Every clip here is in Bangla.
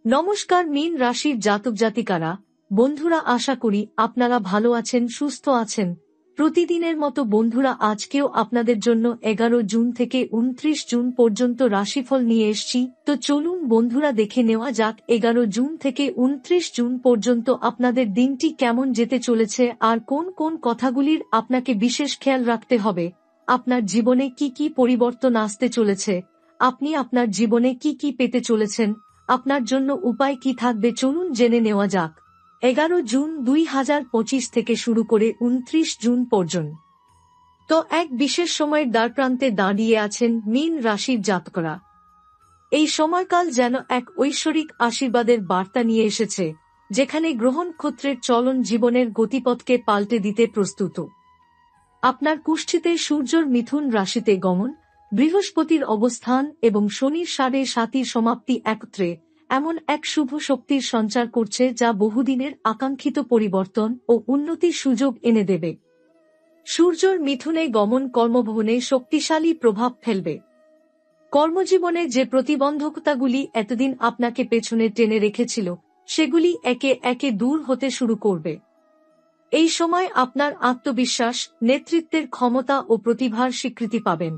নমস্কার মীন রাশির জাতক জাতিকারা, বন্ধুরা, আশা করি আপনারা ভালো আছেন, সুস্থ আছেন। প্রতিদিনের মতো বন্ধুরা, আজকেও আপনাদের জন্য 11 জুন থেকে 29 জুন পর্যন্ত রাশিফল নিয়ে এসেছি। তো চলুন বন্ধুরা, দেখে নেওয়া যাক 11 জুন থেকে 29 জুন পর্যন্ত আপনাদের দিনটি কেমন যেতে চলেছে আর কোন কোন কথাগুলির আপনাকে বিশেষ খেয়াল রাখতে হবে। আপনার জীবনে কি কি পরিবর্তন আসতে চলেছে, আপনি আপনার জীবনে কি কি পেতে চলেছেন, আপনার জন্য উপায় কি থাকবে, চলুন জেনে নেওয়া যাক। 11 জুন 2025 থেকে শুরু করে 29 জুন পর্যন্ত তো এক বিশেষ সময়ের দ্বারপ্রান্তে দাঁড়িয়ে আছেন মীন রাশির জাতকরা। এই সময়কাল যেন এক ঐশ্বরিক আশীর্বাদের বার্তা নিয়ে এসেছে, যেখানে গ্রহণ নক্ষত্রের চলন জীবনের গতিপথকে পাল্টে দিতে প্রস্তুত। আপনার কুষ্ঠিতে সূর্যর মিথুন রাশিতে গমন, বৃহস্পতির অবস্থান এবং শনির 7.5 সমাপ্তি একত্রে এমন এক শুভ শক্তির সঞ্চার করছে যা বহুদিনের আকাঙ্ক্ষিত পরিবর্তন ও উন্নতির সুযোগ এনে দেবে। সূর্যর মিথুনে গমন কর্মভবনে শক্তিশালী প্রভাব ফেলবে। কর্মজীবনে যে প্রতিবন্ধকতাগুলি এতদিন আপনাকে পেছনে টেনে রেখেছিল, সেগুলি একে একে দূর হতে শুরু করবে। এই সময় আপনার আত্মবিশ্বাস, নেতৃত্বের ক্ষমতা ও প্রতিভার স্বীকৃতি পাবেন।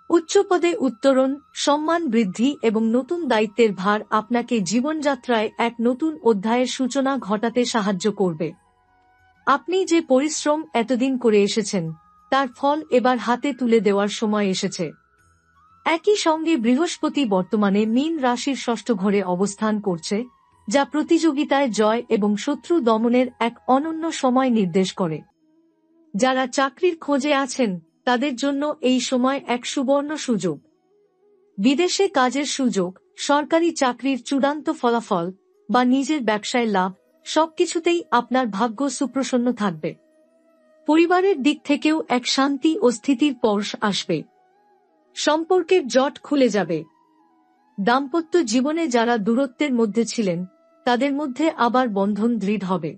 উচ্চপদে উত্তরণ, সম্মান বৃদ্ধি এবং নতুন দায়িত্বের ভার আপনাকে জীবনযাত্রায় এক নতুন অধ্যায়ের সূচনা ঘটাতে সাহায্য করবে। আপনি যে পরিশ্রম এতদিন করে এসেছেন, তার ফল এবার হাতে তুলে দেওয়ার সময় এসেছে। একই সঙ্গে বৃহস্পতি বর্তমানে মীন রাশির 6ষ্ঠ ঘরে অবস্থান করছে, যা প্রতিযোগিতায় জয় এবং শত্রু দমনের এক অনন্য সময় নির্দেশ করে। যারা চাকরির খোঁজে আছেন, তাদের জন্য এই সময় এক সুবর্ণ সুযোগ। বিদেশে কাজের সুযোগ, সরকারি চাকরির চূড়ান্ত ফলাফল বা নিজের ব্যবসায় লাভ, সবকিছুতেই আপনার ভাগ্য সুপ্রসন্ন থাকবে। পরিবারের দিক থেকেও এক শান্তি ও স্থিতির পরশ আসবে। সম্পর্কের জট খুলে যাবে। দাম্পত্য জীবনে যারা দূরত্বের মধ্যে ছিলেন, তাদের মধ্যে আবার বন্ধন দৃঢ় হবে।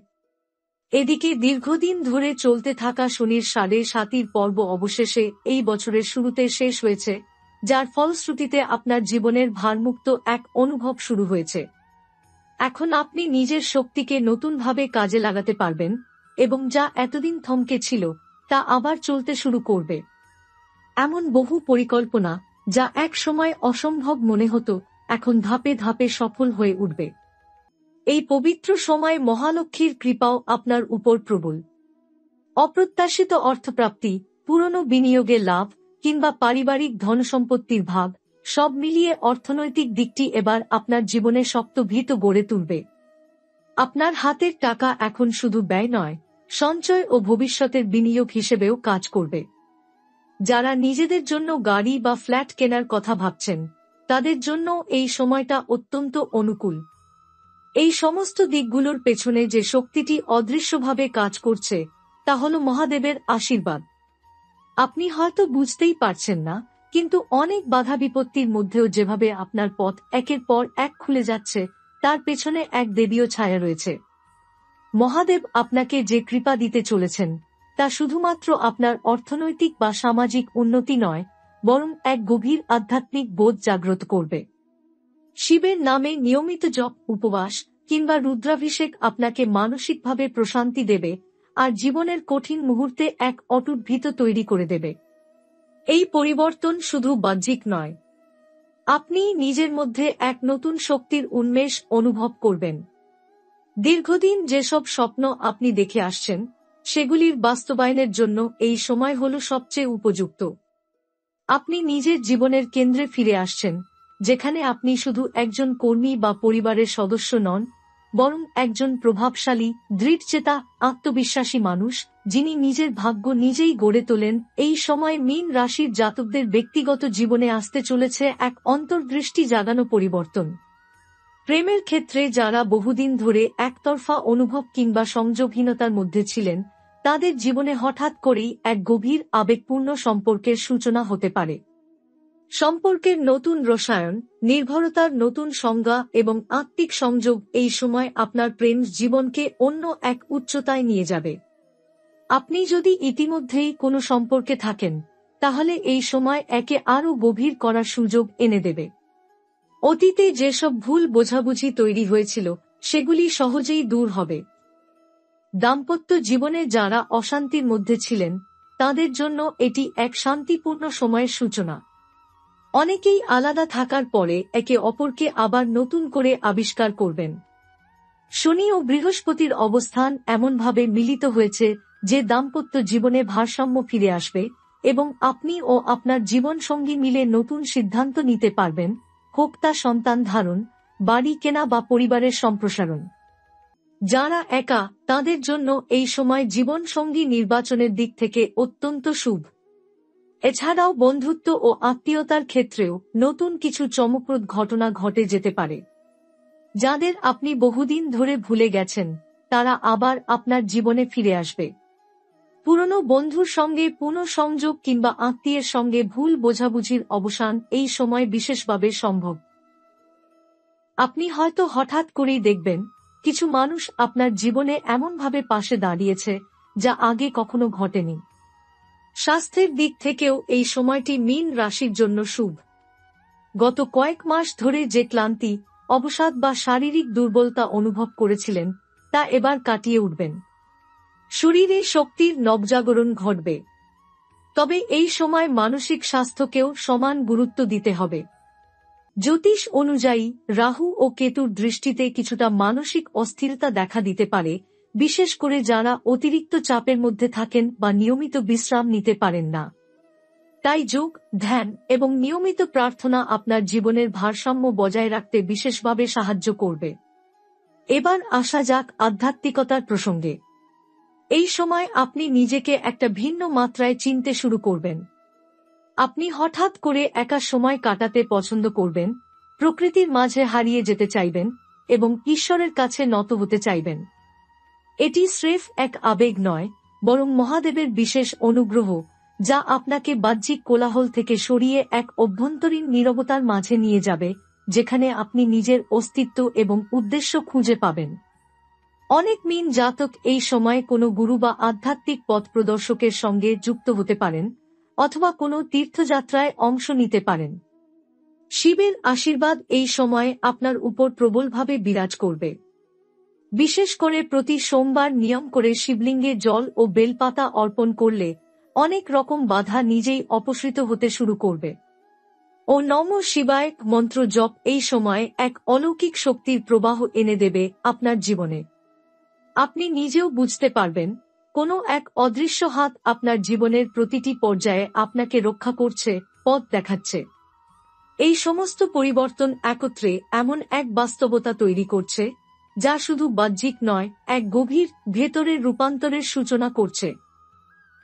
এদিকে দীর্ঘদিন ধরে চলতে থাকা শনির 7.5 পর্ব অবশেষে এই বছরের শুরুতে শেষ হয়েছে, যার ফলশ্রুতিতে আপনার জীবনের ভারমুক্ত এক অনুভব শুরু হয়েছে। এখন আপনি নিজের শক্তিকে নতুনভাবে কাজে লাগাতে পারবেন এবং যা এতদিন থমকে ছিল, তা আবার চলতে শুরু করবে। এমন বহু পরিকল্পনা, যা এক সময় অসম্ভব মনে হতো, এখন ধাপে ধাপে সফল হয়ে উঠবে। এই পবিত্র সময় মহালক্ষ্মীর কৃপাও আপনার উপর প্রবল। অপ্রত্যাশিত অর্থপ্রাপ্তি, পুরনো বিনিয়োগে লাভ কিংবা পারিবারিক ধনসম্পত্তির ভাগ, সব মিলিয়ে অর্থনৈতিক দিকটি এবার আপনার জীবনে শক্ত ভিত গড়ে তুলবে। আপনার হাতের টাকা এখন শুধু ব্যয় নয়, সঞ্চয় ও ভবিষ্যতের বিনিয়োগ হিসেবেও কাজ করবে। যারা নিজেদের জন্য গাড়ি বা ফ্ল্যাট কেনার কথা ভাবছেন, তাদের জন্য এই সময়টা অত্যন্ত অনুকূল। এই সমস্ত দিকগুলোর পেছনে যে শক্তিটি অদৃশ্যভাবে কাজ করছে, তা হল মহাদেবের আশীর্বাদ। আপনি হয়তো বুঝতেই পারছেন না, কিন্তু অনেক বাধা বিপত্তির মধ্যেও যেভাবে আপনার পথ একের পর এক খুলে যাচ্ছে, তার পেছনে এক দেবীয় ছায়া রয়েছে। মহাদেব আপনাকে যে কৃপা দিতে চলেছেন, তা শুধুমাত্র আপনার অর্থনৈতিক বা সামাজিক উন্নতি নয়, বরং এক গভীর আধ্যাত্মিক বোধ জাগ্রত করবে। শিবের নামে নিয়মিত জপ, উপবাস কিংবা রুদ্রাভিষেক আপনাকে মানসিকভাবে প্রশান্তি দেবে আর জীবনের কঠিন মুহূর্তে এক অটুট ভিত তৈরি করে দেবে। এই পরিবর্তন শুধু বাহ্যিক নয়, আপনি নিজের মধ্যে এক নতুন শক্তির উন্মেষ অনুভব করবেন। দীর্ঘদিন যেসব স্বপ্ন আপনি দেখে আসছেন, সেগুলির বাস্তবায়নের জন্য এই সময় হল সবচেয়ে উপযুক্ত। আপনি নিজের জীবনের কেন্দ্রে ফিরে আসছেন, যেখানে আপনি শুধু একজন কর্মী বা পরিবারের সদস্য নন, বরং একজন প্রভাবশালী, দৃঢ়চেতা, আত্মবিশ্বাসী মানুষ, যিনি নিজের ভাগ্য নিজেই গড়ে তোলেন। এই সময় মীন রাশির জাতকদের ব্যক্তিগত জীবনে আসতে চলেছে এক অন্তর্দৃষ্টি জাগানো পরিবর্তন। প্রেমের ক্ষেত্রে যারা বহুদিন ধরে একতরফা অনুভব কিংবা সংযোগহীনতার মধ্যে ছিলেন, তাদের জীবনে হঠাৎ করেই এক গভীর আবেগপূর্ণ সম্পর্কের সূচনা হতে পারে। সম্পর্কের নতুন রসায়ন, নির্ভরতার নতুন সংজ্ঞা এবং আত্মিক সংযোগ এই সময় আপনার প্রেম জীবনকে অন্য এক উচ্চতায় নিয়ে যাবে। আপনি যদি ইতিমধ্যেই কোনো সম্পর্কে থাকেন, তাহলে এই সময় একে আরও গভীর করার সুযোগ এনে দেবে। অতীতে যেসব ভুল বোঝাবুঝি তৈরি হয়েছিল সেগুলি সহজেই দূর হবে। দাম্পত্য জীবনে যারা অশান্তির মধ্যে ছিলেন তাদের জন্য এটি এক শান্তিপূর্ণ সময়ের সূচনা। অনেকেই আলাদা থাকার পরে একে অপরকে আবার নতুন করে আবিষ্কার করবেন। শনি ও বৃহস্পতির অবস্থান এমনভাবে মিলিত হয়েছে যে দাম্পত্য জীবনে ভারসাম্য ফিরে আসবে এবং আপনি ও আপনার জীবনসঙ্গী মিলে নতুন সিদ্ধান্ত নিতে পারবেন, হোক তা সন্তান ধারণ, বাড়ি কেনা বা পরিবারের সম্প্রসারণ। যারা একা তাদের জন্য এই সময় জীবনসঙ্গী নির্বাচনের দিক থেকে অত্যন্ত শুভ। এছাড়াও বন্ধুত্ব ও আত্মীয়তার ক্ষেত্রেও নতুন কিছু চমকপ্রদ ঘটনা ঘটে যেতে পারে। যাদের আপনি বহুদিন ধরে ভুলে গেছেন তারা আবার আপনার জীবনে ফিরে আসবে। পুরনো বন্ধুর সঙ্গে পুনঃসংযোগ কিংবা আত্মীয়ের সঙ্গে ভুল বোঝাবুঝির অবসান এই সময় বিশেষভাবে সম্ভব। আপনি হয়তো হঠাৎ করেই দেখবেন কিছু মানুষ আপনার জীবনে এমনভাবে পাশে দাঁড়িয়েছে যা আগে কখনো ঘটেনি। স্বাস্থ্যের দিক থেকেও এই সময়টি মীন রাশির জন্য শুভ। গত কয়েক মাস ধরে যে ক্লান্তি, অবসাদ বা শারীরিক দুর্বলতা অনুভব করেছিলেন তা এবার কাটিয়ে উঠবেন। শরীরে শক্তির নবজাগরণ ঘটবে। তবে এই সময় মানসিক স্বাস্থ্যকেও সমান গুরুত্ব দিতে হবে। জ্যোতিষ অনুযায়ী রাহু ও কেতুর দৃষ্টিতে কিছুটা মানসিক অস্থিরতা দেখা দিতে পারে, বিশেষ করে যারা অতিরিক্ত চাপের মধ্যে থাকেন বা নিয়মিত বিশ্রাম নিতে পারেন না। তাই যোগ, ধ্যান এবং নিয়মিত প্রার্থনা আপনার জীবনের ভারসাম্য বজায় রাখতে বিশেষভাবে সাহায্য করবে। এবার আসা যাক আধ্যাত্মিকতার প্রসঙ্গে। এই সময় আপনি নিজেকে একটা ভিন্ন মাত্রায় চিনতে শুরু করবেন। আপনি হঠাৎ করে একা সময় কাটাতে পছন্দ করবেন, প্রকৃতির মাঝে হারিয়ে যেতে চাইবেন এবং ঈশ্বরের কাছে নত হতে চাইবেন। এটি স্রেফ এক আবেগ নয়, বরং মহাদেবের বিশেষ অনুগ্রহ, যা আপনাকে বাহ্যিক কোলাহল থেকে সরিয়ে এক অভ্যন্তরীণ নীরবতার মাঝে নিয়ে যাবে, যেখানে আপনি নিজের অস্তিত্ব এবং উদ্দেশ্য খুঁজে পাবেন। অনেক মীন জাতক এই সময় কোনো গুরু বা আধ্যাত্মিক পথ প্রদর্শকের সঙ্গে যুক্ত হতে পারেন অথবা কোনো তীর্থযাত্রায় অংশ নিতে পারেন। শিবের আশীর্বাদ এই সময় আপনার উপর প্রবলভাবে বিরাজ করবে। বিশেষ করে প্রতি সোমবার নিয়ম করে শিবলিঙ্গে জল ও বেলপাতা অর্পণ করলে অনেক রকম বাধা নিজেই অপসৃত হতে শুরু করবে। ও নমঃ শিবায় মন্ত্র জপ এই সময় এক অলৌকিক শক্তির প্রবাহ এনে দেবে আপনার জীবনে। আপনি নিজেও বুঝতে পারবেন কোনো এক অদৃশ্য হাত আপনার জীবনের প্রতিটি পর্যায়ে আপনাকে রক্ষা করছে, পথ দেখাচ্ছে। এই সমস্ত পরিবর্তন একত্রে এমন এক বাস্তবতা তৈরি করছে যা শুধু বাহ্যিক নয়, এক গভীর ভেতরের রূপান্তরের সূচনা করছে।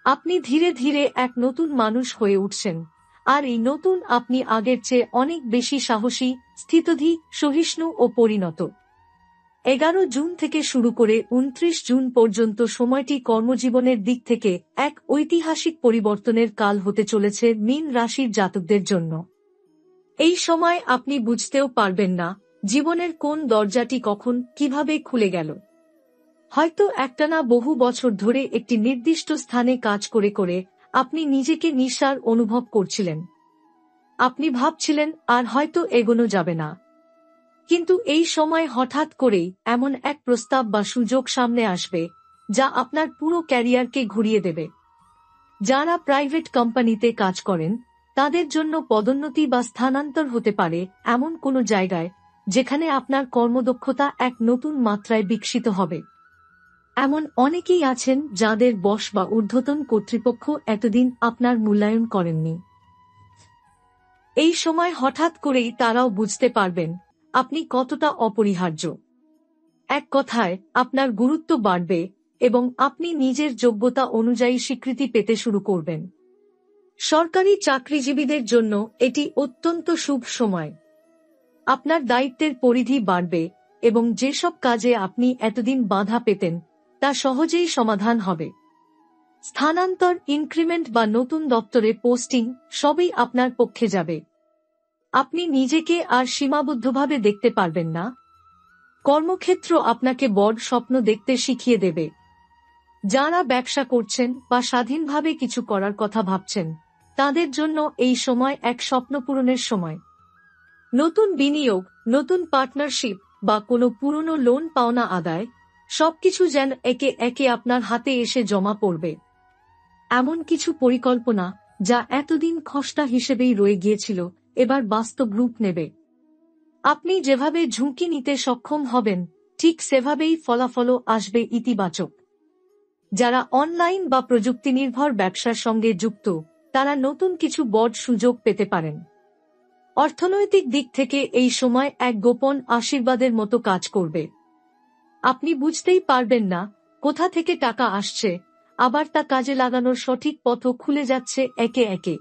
আপনি ধীরে ধীরে এক নতুন মানুষ হয়ে উঠছেন, আর এই নতুন আপনি আগের চেয়ে অনেক বেশি সাহসী, স্থিতধী, সহিষ্ণু ও পরিণত। 11 জুন থেকে শুরু করে 29 জুন পর্যন্ত সময়টি কর্মজীবনের দিক থেকে এক ঐতিহাসিক পরিবর্তনের কাল হতে চলেছে মীন রাশির জাতকদের জন্য। এই সময় আপনি বুঝতেও পারবেন না জীবনের কোন দরজাটি কখন কিভাবে খুলে গেল। হয়তো একটানা বহু বছর ধরে একটি নির্দিষ্ট স্থানে কাজ করে করে আপনি নিজেকে নিঃসার অনুভব করছিলেন। আপনি ভাবছিলেন আর হয়তো এগোনো যাবে না। কিন্তু এই সময় হঠাৎ করেই এমন এক প্রস্তাব বা সুযোগ সামনে আসবে যা আপনার পুরো ক্যারিয়ারকে ঘুরিয়ে দেবে। যারা প্রাইভেট কোম্পানিতে কাজ করেন তাদের জন্য পদোন্নতি বা স্থানান্তর হতে পারে এমন কোনো জায়গায় যেখানে আপনার কর্মদক্ষতা এক নতুন মাত্রায় বিকশিত হবে। এমন অনেকেই আছেন যাদের বস বা ঊর্ধ্বতন কর্তৃপক্ষ এতদিন আপনার মূল্যায়ন করেননি। এই সময় হঠাৎ করেই তারাও বুঝতে পারবেন আপনি কতটা অপরিহার্য। এক কথায় আপনার গুরুত্ব বাড়বে এবং আপনি নিজের যোগ্যতা অনুযায়ী স্বীকৃতি পেতে শুরু করবেন। সরকারি চাকরিজীবীদের জন্য এটি অত্যন্ত শুভ সময়। আপনার দায়িত্বের পরিধি বাড়বে এবং যেসব কাজে আপনি এতদিন বাধা পেতেন তা সহজেই সমাধান হবে। স্থানান্তর, ইনক্রিমেন্ট বা নতুন দপ্তরে পোস্টিং সবই আপনার পক্ষে যাবে। আপনি নিজেকে আর সীমাবদ্ধভাবে দেখতে পারবেন না। কর্মক্ষেত্র আপনাকে বড় স্বপ্ন দেখতে শিখিয়ে দেবে। যারা ব্যবসা করছেন বা স্বাধীনভাবে কিছু করার কথা ভাবছেন তাদের জন্য এই সময় এক স্বপ্ন পূরণের সময়। নতুন বিনিয়োগ, নতুন পার্টনারশিপ বা কোনো পুরনো লোন পাওনা আদায়, সবকিছু যেন একে একে আপনার হাতে এসে জমা পড়বে। এমন কিছু পরিকল্পনা যা এতদিন খসড়া হিসেবেই রয়ে গিয়েছিল, এবার বাস্তব রূপ নেবে। আপনি যেভাবে ঝুঁকি নিতে সক্ষম হবেন, ঠিক সেভাবেই ফলাফলও আসবে ইতিবাচক। যারা অনলাইন বা প্রযুক্তি নির্ভর ব্যবসার সঙ্গে যুক্ত, তারা নতুন কিছু বড় সুযোগ পেতে পারেন। অর্থনৈতিক দিক থেকে এই সময় এক গোপন আশীর্বাদের মতো কাজ করবে। আপনি বুঝতেই পারবেন না কোথা থেকে টাকা আসছে, আবার তা কাজে লাগানোর সঠিক পথও খুলে যাচ্ছে একে একে।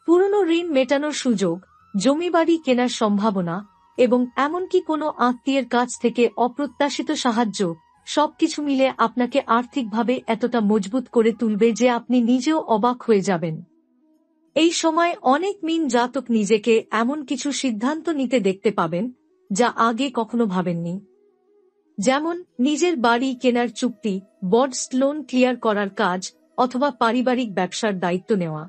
পুরনো ঋণ মেটানোর সুযোগ, জমিবাড়ি কেনার সম্ভাবনা এবং এমনকি কোনো আত্মীয়ের কাছ থেকে অপ্রত্যাশিত সাহায্য, সবকিছু মিলে আপনাকে আর্থিকভাবে এতটা মজবুত করে তুলবে যে আপনি নিজেও অবাক হয়ে যাবেন। এই সময় অনেক মীন জাতক নিজেকে এমন কিছু সিদ্ধান্ত নিতে দেখতে পাবেন যা আগে কখনো ভাবেননি। যেমন নিজের বাড়ি কেনার চুক্তি, বড় লোন ক্লিয়ার করার কাজ অথবা পারিবারিক ব্যবসার দায়িত্ব নেওয়া।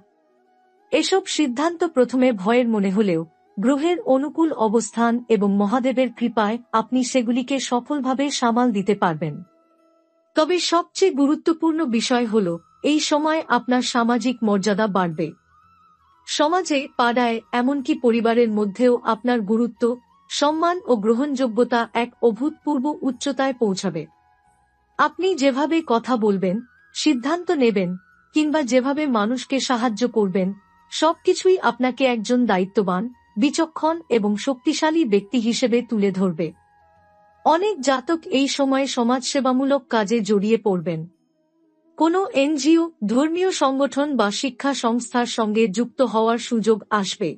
এসব সিদ্ধান্ত প্রথমে ভয়ের মনে হলেও গ্রহের অনুকূল অবস্থান এবং মহাদেবের কৃপায় আপনি সেগুলিকে সফলভাবে সামাল দিতে পারবেন। তবে সবচেয়ে গুরুত্বপূর্ণ বিষয় হল, এই সময় আপনার সামাজিক মর্যাদা বাড়বে। সমাজে, পাড়ায়, এমনকি পরিবারের মধ্যেও আপনার গুরুত্ব, সম্মান ও গ্রহণযোগ্যতা এক অভূতপূর্ব উচ্চতায় পৌঁছাবে। আপনি যেভাবে কথা বলবেন, সিদ্ধান্ত নেবেন কিংবা যেভাবে মানুষকে সাহায্য করবেন, সবকিছুই আপনাকে একজন দায়িত্ববান, বিচক্ষণ এবং শক্তিশালী ব্যক্তি হিসেবে তুলে ধরবে। অনেক জাতক এই সময়ে সমাজসেবামূলক কাজে জড়িয়ে পড়বেন। কোনো এনজিও, ধর্মীয় সংগঠন বা শিক্ষা সংস্থার সঙ্গে যুক্ত হওয়ার সুযোগ আসবে।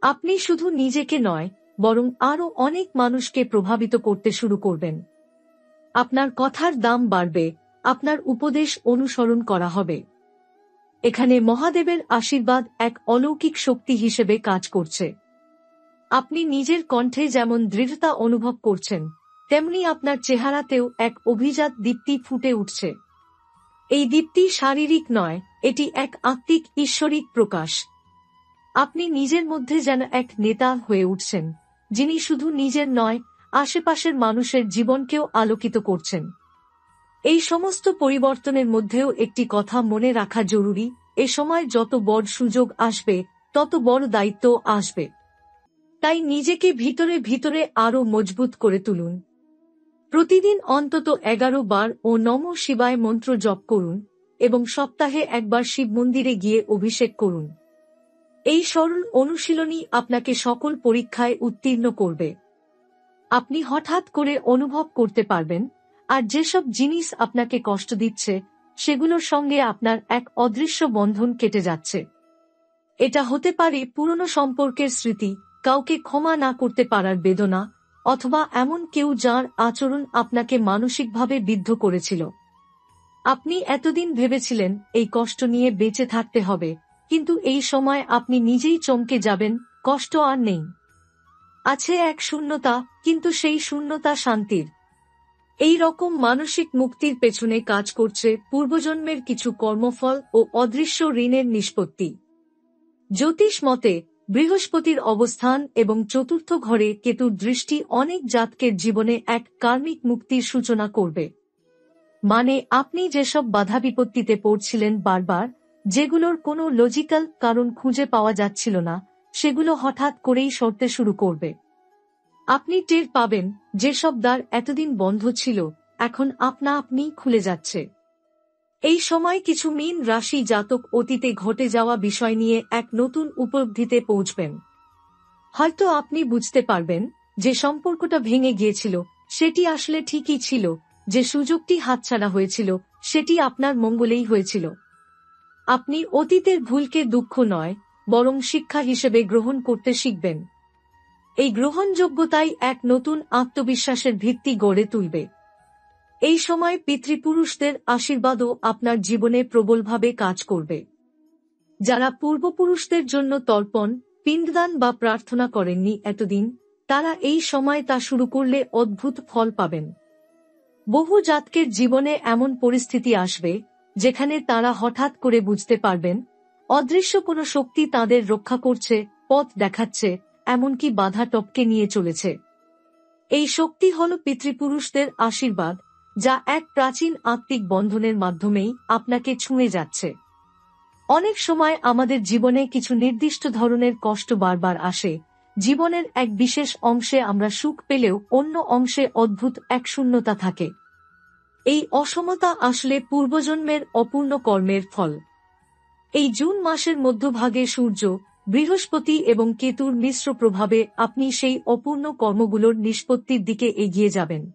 আপনি শুধু নিজেকে নয়, বরং আরও অনেক মানুষকে প্রভাবিত করতে শুরু করবেন। আপনার কথার দাম বাড়বে, আপনার উপদেশ অনুসরণ করা হবে। এখানে মহাদেবের আশীর্বাদ এক অলৌকিক শক্তি হিসেবে কাজ করছে। আপনি নিজের কণ্ঠে যেমন দৃঢ়তা অনুভব করছেন, তেমনি আপনার চেহারাতেও এক অভিজাত দীপ্তি ফুটে উঠছে। এই দীপ্তি শারীরিক নয়, এটি এক আত্মিক ঈশ্বরিক প্রকাশ। আপনি নিজের মধ্যে যেন এক নেতা হয়ে উঠছেন, যিনি শুধু নিজের নয়, আশেপাশের মানুষের জীবনকেও আলোকিত করছেন। এই সমস্ত পরিবর্তনের মধ্যেও একটি কথা মনে রাখা জরুরি, এ সময় যত বড় সুযোগ আসবে, তত বড় দায়িত্ব আসবে। তাই নিজেকে ভিতরে ভিতরে আরও মজবুত করে তুলুন। প্রতিদিন অন্তত 11 বার ও নমঃ শিবায় মন্ত্র জপ করুন এবং সপ্তাহে একবার শিব মন্দিরে গিয়ে অভিষেক করুন। এই সরল অনুশীলনই আপনাকে সকল পরীক্ষায় উত্তীর্ণ করবে। আপনি হঠাৎ করে অনুভব করতে পারবেন, আর যেসব জিনিস আপনাকে কষ্ট দিচ্ছে, সেগুলোর সঙ্গে আপনার এক অদৃশ্য বন্ধন কেটে যাচ্ছে। এটা হতে পারে পুরনো সম্পর্কের স্মৃতি, কাউকে ক্ষমা না করতে পারার বেদনা, অথবা এমন কেউ যার আচরণ আপনাকে মানসিকভাবে বিদ্ধ করেছিল। আপনি এতদিন ভেবেছিলেন এই কষ্ট নিয়ে বেঁচে থাকতে হবে, কিন্তু এই সময় আপনি নিজেই চমকে যাবেন, কষ্ট আর নেই। আছে এক শূন্যতা, কিন্তু সেই শূন্যতা শান্তির। এই রকম মানসিক মুক্তির পেছনে কাজ করছে পূর্বজন্মের কিছু কর্মফল ও অদৃশ্য ঋণের নিষ্পত্তি। জ্যোতিষ মতে, বৃহস্পতির অবস্থান এবং চতুর্থ ঘরে কেতুর দৃষ্টি অনেক জাতকের জীবনে এক কার্মিক মুক্তির সূচনা করবে। মানে, আপনি যেসব বাধা বিপত্তিতে পড়ছিলেন বারবার, যেগুলোর কোনো লজিক্যাল কারণ খুঁজে পাওয়া যাচ্ছিল না, সেগুলো হঠাৎ করেই সরতে শুরু করবে। আপনি টের পাবেন যেসব দ্বার এতদিন বন্ধ ছিল, এখন আপনা আপনি খুলে যাচ্ছে। এই সময় কিছু মীন রাশি জাতক অতীতে ঘটে যাওয়া বিষয় নিয়ে এক নতুন উপলব্ধিতে পৌঁছবেন। হয়তো আপনি বুঝতে পারবেন যে সম্পর্কটা ভেঙে গিয়েছিল সেটি আসলে ঠিকই ছিল, যে সুযোগটি হাতছাড়া হয়েছিল সেটি আপনার মঙ্গলেই হয়েছিল। আপনি অতীতের ভুলকে দুঃখ নয়, বরং শিক্ষা হিসেবে গ্রহণ করতে শিখবেন। এই গ্রহণযোগ্যতাই এক নতুন আত্মবিশ্বাসের ভিত্তি গড়ে তুলবে। এই সময় পিতৃপুরুষদের আশীর্বাদও আপনার জীবনে প্রবলভাবে কাজ করবে। যারা পূর্বপুরুষদের জন্য তর্পণ, পিণ্ডদান বা প্রার্থনা করেননি এতদিন, তারা এই সময় তা শুরু করলে অদ্ভুত ফল পাবেন। বহু জাতকের জীবনে এমন পরিস্থিতি আসবে যেখানে তারা হঠাৎ করে বুঝতে পারবেন, অদৃশ্য কোনো শক্তি তাদের রক্ষা করছে, পথ দেখাচ্ছে, এমনকি বাধা টপকে নিয়ে চলেছে। এই শক্তি হল পিতৃপুরুষদের আশীর্বাদ, যা এক প্রাচীন আত্মিক বন্ধনের মাধ্যমেই আপনাকে ছুঁয়ে যাচ্ছে। অনেক সময় আমাদের জীবনে কিছু নির্দিষ্ট ধরনের কষ্ট বারবার আসে। জীবনের এক বিশেষ অংশে আমরা সুখ পেলেও অন্য অংশে অদ্ভুত এক শূন্যতা থাকে। এই অসমতা আসলে পূর্বজন্মের অপূর্ণ কর্মের ফল। এই জুন মাসের মধ্যভাগে সূর্য, বৃহস্পতি এবং কেতুর মিশ্র প্রভাবে আপনি সেই অপূর্ণ কর্মগুলোর নিষ্পত্তির দিকে এগিয়ে যাবেন।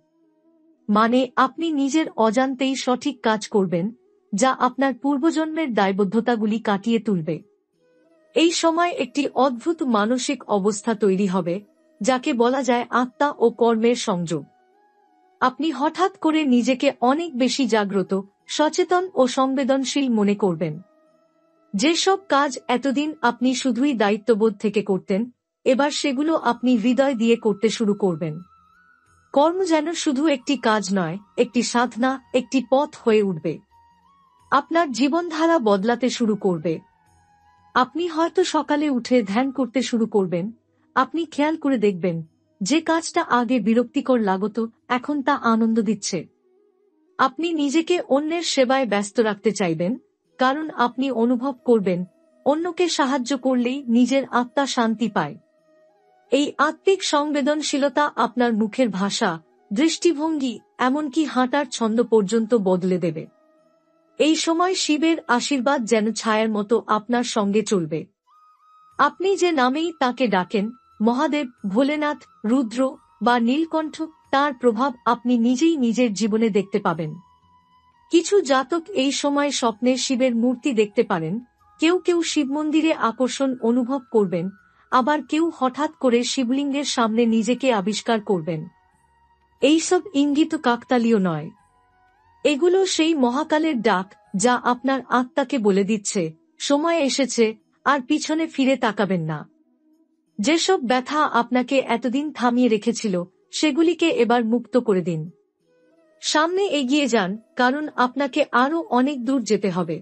মানে আপনি নিজের অজান্তেই সঠিক কাজ করবেন, যা আপনার পূর্বজন্মের দায়বদ্ধতাগুলি কাটিয়ে তুলবে। এই সময় একটি অদ্ভুত মানসিক অবস্থা তৈরি হবে, যাকে বলা যায় আত্মা ও কর্মের সংযোগ। আপনি হঠাৎ করে নিজেকে অনেক বেশি জাগ্রত, সচেতন ও সংবেদনশীল মনে করবেন। যেসব কাজ এতদিন আপনি শুধুই দায়িত্ববোধ থেকে করতেন, এবার সেগুলো আপনি হৃদয় দিয়ে করতে শুরু করবেন। কর্ম যেন শুধু একটি কাজ নয়, একটি সাধনা, একটি পথ হয়ে উঠবে। আপনার জীবনধারা বদলাতে শুরু করবে। আপনি হয়তো সকালে উঠে ধ্যান করতে শুরু করবেন। আপনি খেয়াল করে দেখবেন, যে কাজটা আগে বিরক্তিকর লাগতো এখন তা আনন্দ দিচ্ছে। আপনি নিজেকে অন্যের সেবায় ব্যস্ত রাখতে চাইবেন, কারণ আপনি অনুভব করবেন, অন্যকে সাহায্য করলেই নিজের আত্মা শান্তি পায়। এই আত্মিক সংবেদনশীলতা আপনার মুখের ভাষা, দৃষ্টিভঙ্গি, এমনকি হাঁটার ছন্দ পর্যন্ত বদলে দেবে। এই সময় শিবের আশীর্বাদ যেন ছায়ার মতো আপনার সঙ্গে চলবে। আপনি যে নামেই তাকে ডাকেন, মহাদেব, ভোলেনাথ, রুদ্র বা নীলকণ্ঠ, তার প্রভাব আপনি নিজেই নিজের জীবনে দেখতে পাবেন। কিছু জাতক এই সময় স্বপ্নে শিবের মূর্তি দেখতে পারেন। কেউ কেউ শিব মন্দিরে আকর্ষণ অনুভব করবেন, আবার কেউ হঠাৎ করে শিবলিঙ্গের সামনে নিজেকে আবিষ্কার করবেন। এইসব ইঙ্গিত কাকতালীয় নয়। এগুলো সেই মহাকালের ডাক, যা আপনার আত্মাকে বলে দিচ্ছে, সময় এসেছে, আর পিছনে ফিরে তাকাবেন না। যেসব ব্যথা আপনাকে এতদিন থামিয়ে রেখেছিল, সেগুলিকে এবার মুক্ত করে দিন। সামনে এগিয়ে যান, কারণ আপনাকে আরো অনেক দূর যেতে হবে।